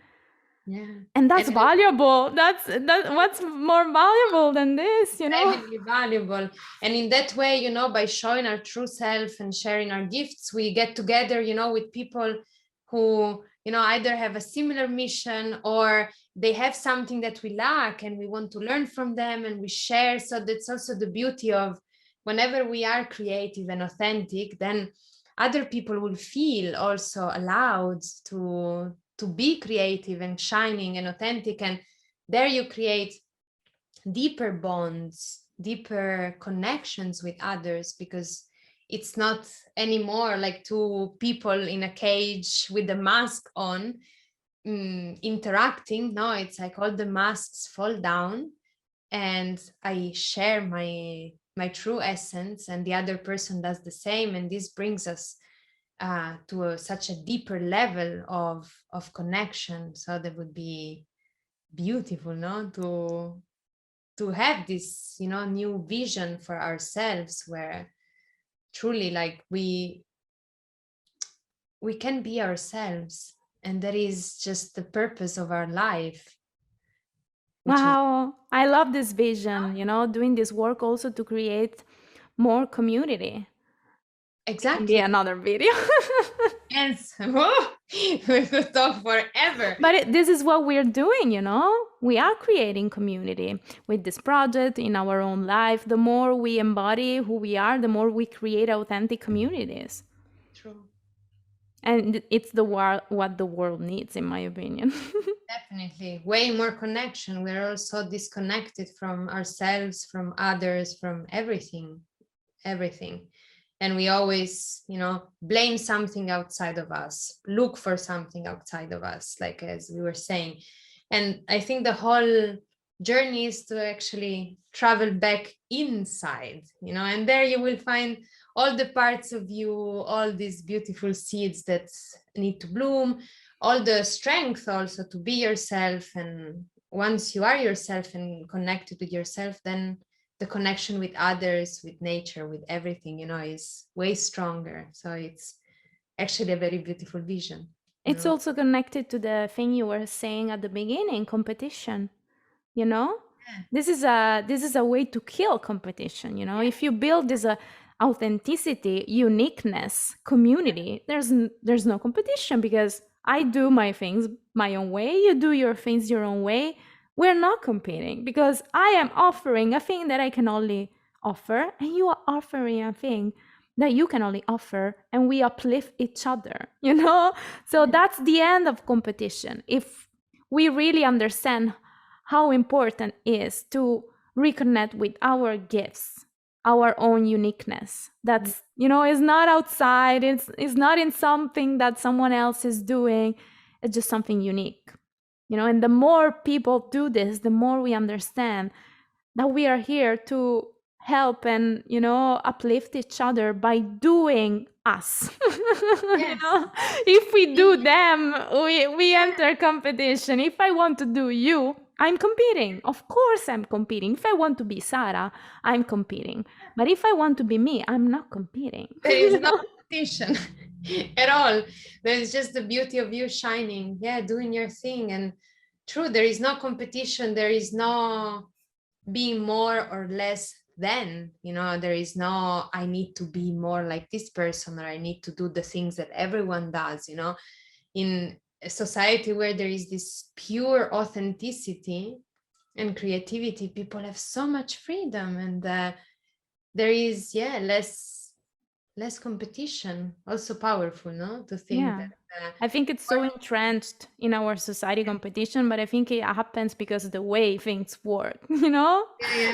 Yeah. And that's valuable. That's what's more valuable than this, you know? Heavily valuable. And in that way, you know, by showing our true self and sharing our gifts, we get together, you know, with people who, you know, either have a similar mission or they have something that we lack and we want to learn from them, and we share. So that's also the beauty of whenever we are creative and authentic, then other people will feel also allowed to be creative and shining and authentic. And there you create deeper bonds, deeper connections with others, because it's not anymore like two people in a cage with the mask on interacting. No, it's like all the masks fall down and I share my true essence, and the other person does the same, and this brings us to such a deeper level of connection. So that would be beautiful, no, to have this, you know, new vision for ourselves, where truly like we can be ourselves, and that is just the purpose of our life. Wow, I love this vision, you know, doing this work also to create more community. Exactly. Be another video. Yes. We could talk forever. But this is what we're doing, you know? We are creating community with this project in our own life. The more we embody who we are, the more we create authentic communities. True. And it's what the world needs, in my opinion. Definitely. Way more connection. We're also disconnected from ourselves, from others, from everything. And we always, you know, blame something outside of us, look for something outside of us, like as we were saying. And I think the whole journey is to actually travel back inside, you know, and there you will find all the parts of you, all these beautiful seeds that need to bloom, all the strength also to be yourself. And once you are yourself and connected with yourself, then the connection with others, with nature, with everything, you know, is way stronger. So it's actually a very beautiful vision. It's also connected to the thing you were saying at the beginning, competition, you know? Yeah. This is a way to kill competition, you know? Yeah. If you build this authenticity, uniqueness, community, there's no competition, because I do my things my own way, you do your things your own way. We're not competing, because I am offering a thing that I can only offer, and you are offering a thing that you can only offer, and we uplift each other, you know? So that's the end of competition. If we really understand how important it is to reconnect with our gifts, our own uniqueness, that's, you know, it's not outside, it's not in something that someone else is doing, it's just something unique, you know? And the more people do this, the more we understand that we are here to help and, you know, uplift each other by doing us. Yes. You know, if we do them, we enter competition. If I want to do you, I'm competing. Of course I'm competing. If I want to be Sarah, I'm competing. But if I want to be me, I'm not competing. There is no competition at all. There's just the beauty of you shining, doing your thing. And true, there is no competition. There is no being more or less than, you know, there is no, I need to be more like this person, or I need to do the things that everyone does, you know. In a society where there is this pure authenticity and creativity, people have so much freedom, and there is less competition. Also powerful, no, to think that I think it's so entrenched in our society, competition, but I think it happens because of the way things work, you know?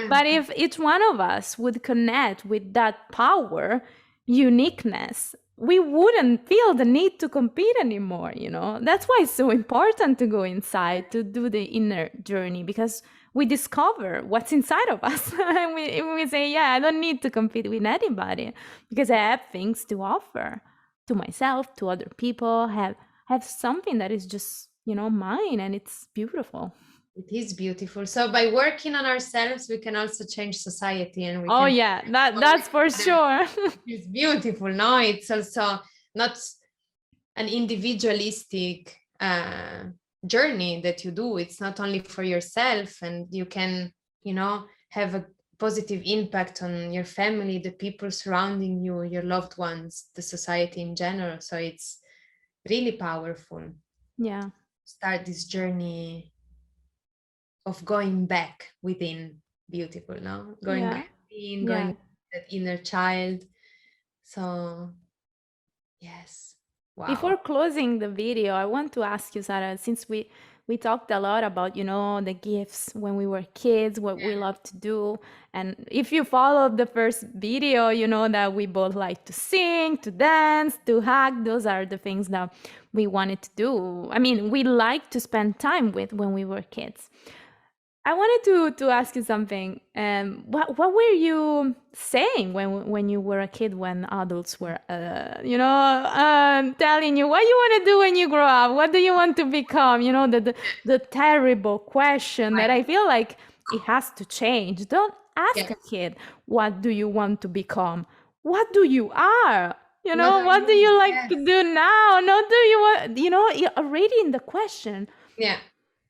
But if each one of us would connect with that power, uniqueness, we wouldn't feel the need to compete anymore, you know? That's why it's so important to go inside, to do the inner journey, because we discover what's inside of us. And we say, yeah, I don't need to compete with anybody because I have things to offer to myself, to other people, have something that is just, mine, and it's beautiful. It is beautiful. So by working on ourselves, we can also change society, and we Oh can. yeah, that's for sure. It's beautiful. No, it's also not an individualistic journey that you do. It's not only for yourself, and you can, have a positive impact on your family, the people surrounding you, your loved ones, the society in general. So it's really powerful. Yeah. Start this journey of going back within. Beautiful, no? Going Yeah. back in, Yeah. going that inner child. So yes. Wow. Before closing the video, I want to ask you, Sarah, since we talked a lot about, the gifts when we were kids, what we love to do. And if you followed the first video, you know that we both like to sing, to dance, to hug. Those are the things that we wanted to do. I mean, we like to spend time with when we were kids. I wanted to ask you something. What were you saying when you were a kid, when adults were, telling you what you want to do when you grow up? What do you want to become? The terrible question that I feel like it has to change. Don't ask a kid, what do you want to become? What do you are? What do you like to do now? No, do you want, you're already in the question. Yeah.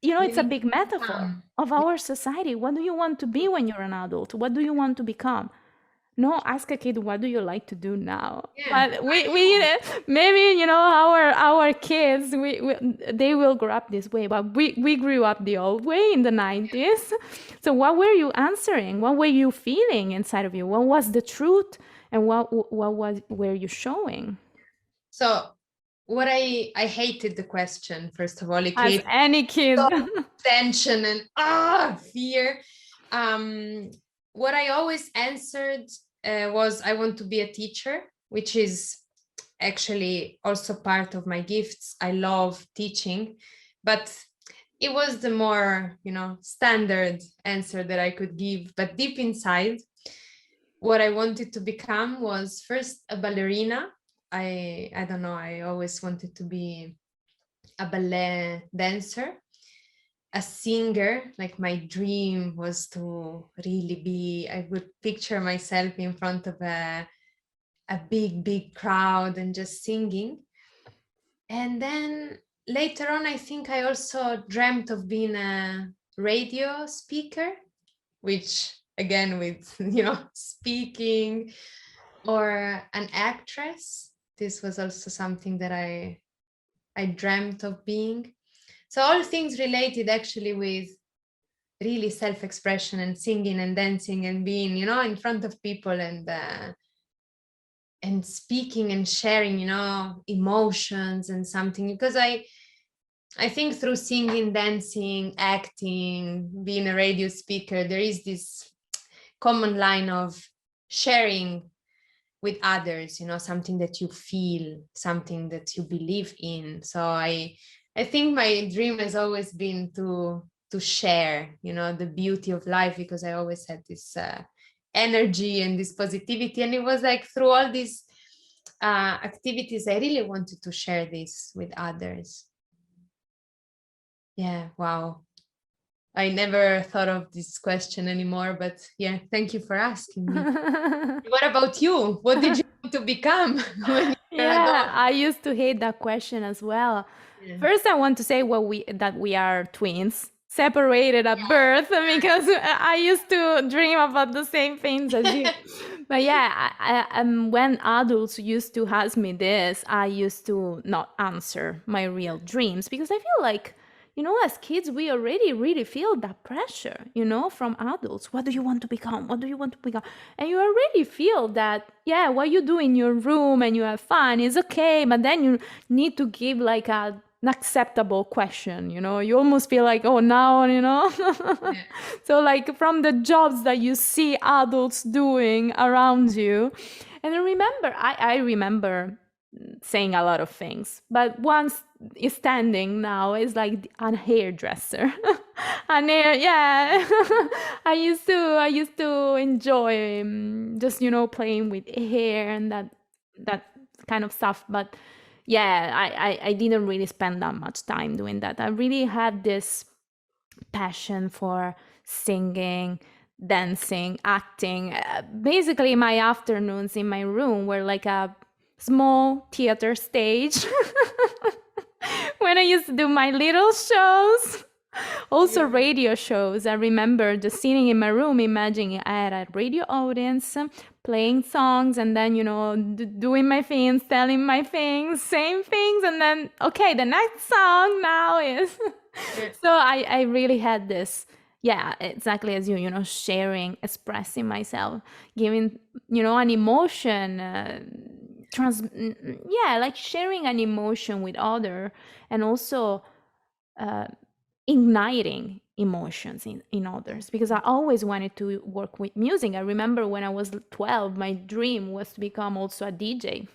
It's a big metaphor of our society. What do you want to be when you're an adult? What do you want to become? No, ask a kid, what do you like to do now? Yeah. But we maybe, our kids, they will grow up this way, but we grew up the old way in the 90s. So what were you answering? What were you feeling inside of you? What was the truth? And what were you showing? So what I hated the question, first of all. It As created any kid. tension and fear. What I always answered was, I want to be a teacher, which is actually also part of my gifts. I love teaching, but it was the more, standard answer that I could give. But deep inside, what I wanted to become was first a ballerina. I don't know, I always wanted to be a ballet dancer, a singer. Like, my dream was to really be, I would picture myself in front of a big crowd and just singing. And then later on, I think I also dreamt of being a radio speaker, which again, with, speaking, or an actress. This was also something that I dreamt of being. So all things related actually with really self-expression and singing and dancing and being, in front of people and speaking and sharing, emotions and something. Because I think through singing, dancing, acting, being a radio speaker, there is this common line of sharing with others, something that you feel, something that you believe in. So I think my dream has always been to share, the beauty of life, because I always had this energy and this positivity. And it was like through all these activities, I really wanted to share this with others. Yeah, wow. I never thought of this question anymore, but yeah, thank you for asking me. What about you? What did you want to become when you were adult? I used to hate that question as well. Yeah. First, I want to say that we are twins, separated at birth, because I used to dream about the same things as you. But yeah, when adults used to ask me this, I used to not answer my real dreams, because I feel like, as kids, we already really feel that pressure, from adults. What do you want to become? What do you want to become? And you already feel that, yeah, what you do in your room and you have fun is okay, but then you need to give like an acceptable question, you almost feel like, oh, now, Yeah. So like from the jobs that you see adults doing around you. And I remember saying a lot of things, but once is standing now is like a hairdresser. And yeah, I used to enjoy just playing with hair and that kind of stuff. But yeah, I didn't really spend that much time doing that. I really had this passion for singing, dancing, acting. Basically, my afternoons in my room were like a small theater stage when I used to do my little shows. Also, radio shows. I remember just sitting in my room, imagining I had a radio audience, playing songs, and then, doing my things, telling my things, same things, and then, okay, the next song now is. So I really had this, yeah, exactly as you, sharing, expressing myself, giving, an emotion, yeah, like sharing an emotion with other, and also igniting emotions in others, because I always wanted to work with music. I remember when I was 12, my dream was to become also a DJ.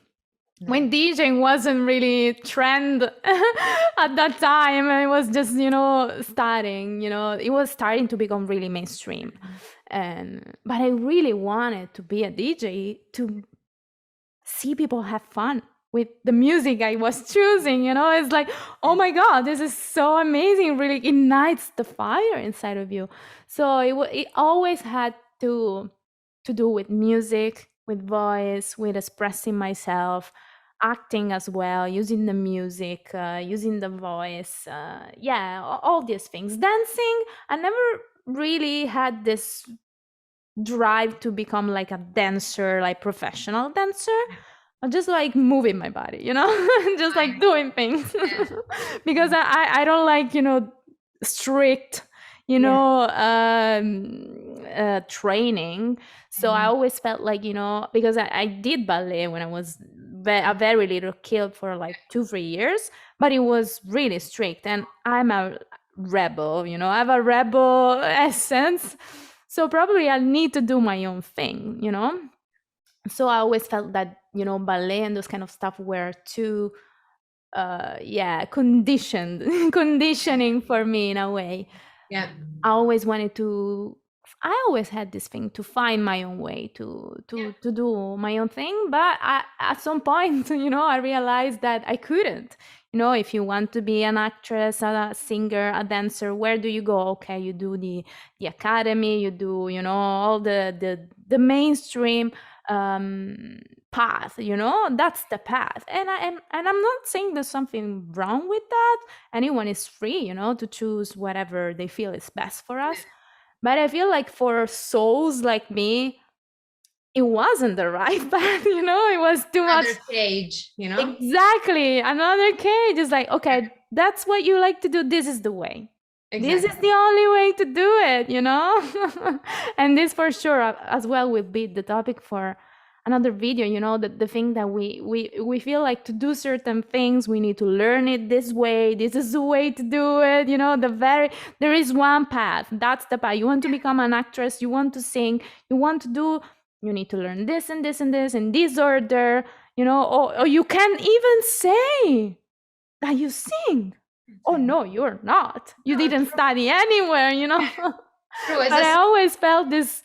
When DJing wasn't really trend at that time, it was just starting. It was starting to become really mainstream, but I really wanted to be a DJ to see people have fun with the music I was choosing. It's like, oh my god, this is so amazing. It really ignites the fire inside of you. So it always had to do with music, with voice, with expressing myself, acting as well, using the music, using the voice, yeah, all these things. Dancing, I never really had this drive to become like a dancer, like professional dancer. I'm just like moving my body, just like doing things. Because I don't like, strict, training. So I always felt like, because I did ballet when I was a very little kid for like 2-3 years, but it was really strict. And I'm a rebel, I have a rebel essence. So probably I need to do my own thing, So I always felt that, ballet and those kind of stuff were too, conditioning for me in a way. Yeah. I always had this thing to find my own way to do my own thing. But at some point, I realized that I couldn't. If you want to be an actress, a singer, a dancer, where do you go? Okay, you do the academy, you do, all the mainstream path. That's the path. And I'm not saying there's something wrong with that. Anyone is free, to choose whatever they feel is best for us. But I feel like for souls like me, it wasn't the right path, it was too much. Another cage, Exactly. Another cage is like, okay, that's what you like to do. This is the way. Exactly. This is the only way to do it, And this for sure as well will be the topic for another video, the thing that we feel like to do certain things, we need to learn it this way. This is the way to do it, there is one path. That's the path. You want to become an actress, you want to sing, you need to learn this and this and this in this order, or you can't even say that you sing. Oh no, you're not. You didn't study anywhere, True, but I always felt this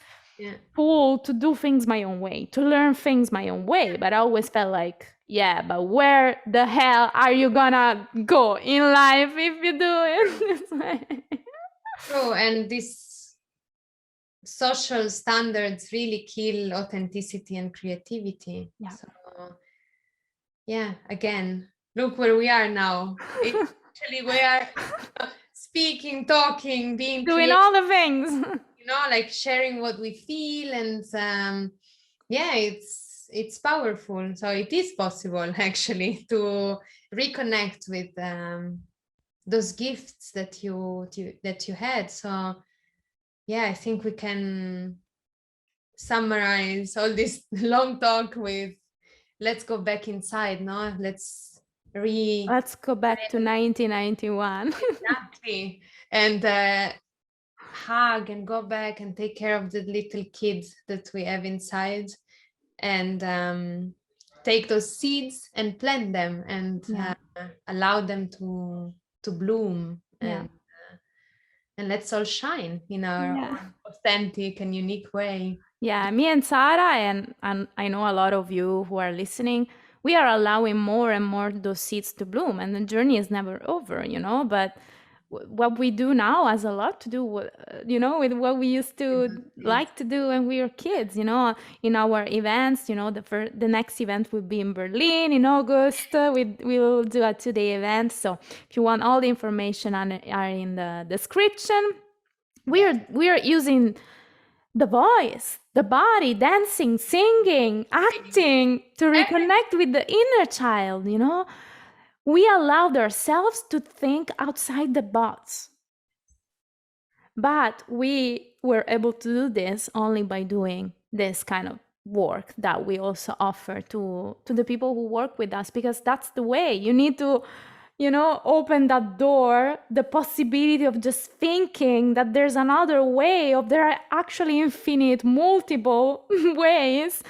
pull to do things my own way, to learn things my own way. But I always felt like, yeah, but where the hell are you gonna go in life if you do it? True, and these social standards really kill authenticity and creativity. Yeah. So, yeah, again, look where we are now. Actually, we are speaking, talking, being doing creative, all the things. Like sharing what we feel, and yeah, it's powerful. So it is possible actually to reconnect with those gifts that you had. So yeah, I think we can summarize all this long talk with let's go back inside. No, let's go back to 1991. Exactly. And hug and go back and take care of the little kids that we have inside. And take those seeds and plant them and Yeah. allow them to bloom, Yeah. and let's all shine in our Yeah. own authentic and unique way. Yeah, me and Sarah, and I know a lot of you who are listening, we are allowing more and more those seeds to bloom, and the journey is never over, you know. But what we do now has a lot to do with, with what we used to like to do when we were kids, you know, in our events. You know, the next event will be in Berlin in August. We will do a 2-day event. So if you want, all the information are in the description. We are using the voice, the body, dancing, singing, acting to reconnect with the inner child, you know? We allowed ourselves to think outside the box. But we were able to do this only by doing this kind of work that we also offer to the people who work with us, because that's the way. You need to, open that door, the possibility of just thinking that there's another way, of there are actually infinite, multiple ways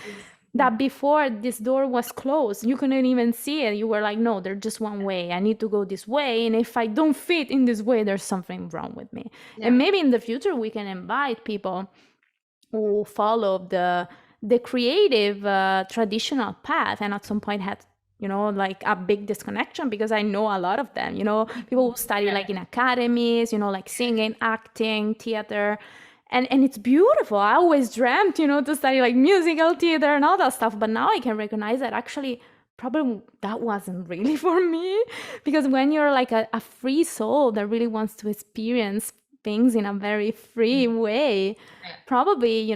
that before this door was closed, you couldn't even see it. You were like, no, there's just one way. I need to go this way. And if I don't fit in this way, there's something wrong with me. Yeah. And maybe in the future, we can invite people who follow the creative traditional path and at some point had like a big disconnection, because I know a lot of them, people who study like in academies, like singing, acting, theater, and it's beautiful. I always dreamt, to study like musical theater and all that stuff, but now I can recognize that actually probably that wasn't really for me, because when you're like a free soul that really wants to experience things in a very free way, probably,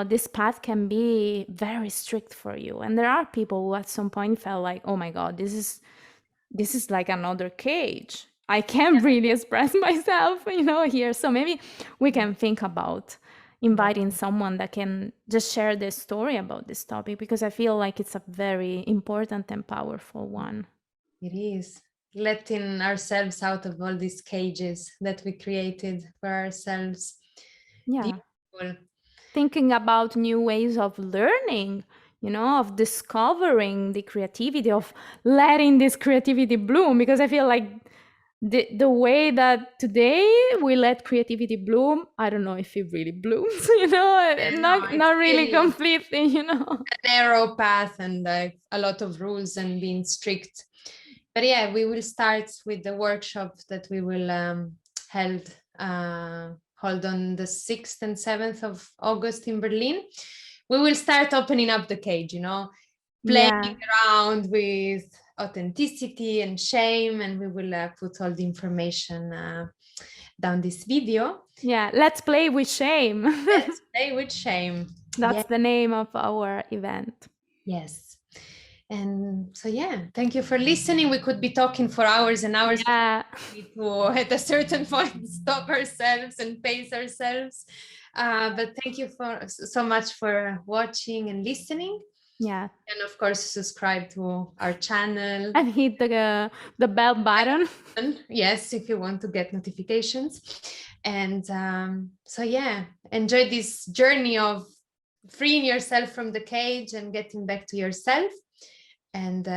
this path can be very strict for you. And there are people who at some point felt like, oh my God, this is like another cage. I can't really express myself, here. So maybe we can think about inviting someone that can just share their story about this topic, because I feel like it's a very important and powerful one. It is. Letting ourselves out of all these cages that we created for ourselves. Yeah. Beautiful. Thinking about new ways of learning, of discovering the creativity, of letting this creativity bloom, because I feel like the way that today we let creativity bloom, I don't know if it really blooms, not really completely, a narrow path and like a lot of rules and being strict. But yeah, we will start with the workshop that we will hold on the 6th and 7th of August in Berlin. We will start opening up the cage, playing around with authenticity and shame, and we will put all the information down this video. Yeah, let's play with shame. Let's play with shame. That's the name of our event. Yes. And so, thank you for listening. We could be talking for hours and hours. Yeah. To, at a certain point, stop ourselves and pace ourselves. But thank you so much for watching and listening. Yeah. And of course, subscribe to our channel. And hit the bell button. Yes, if you want to get notifications. And so, enjoy this journey of freeing yourself from the cage and getting back to yourself. And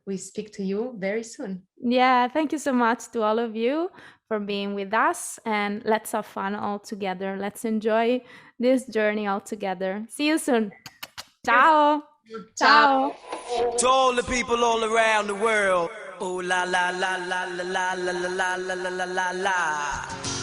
we speak to you very soon. Yeah, thank you so much to all of you for being with us, and let's have fun all together. Let's enjoy this journey all together. See you soon. Ciao. Ciao. To all the people all around the world. Oh la la la la la la la la la la la la la.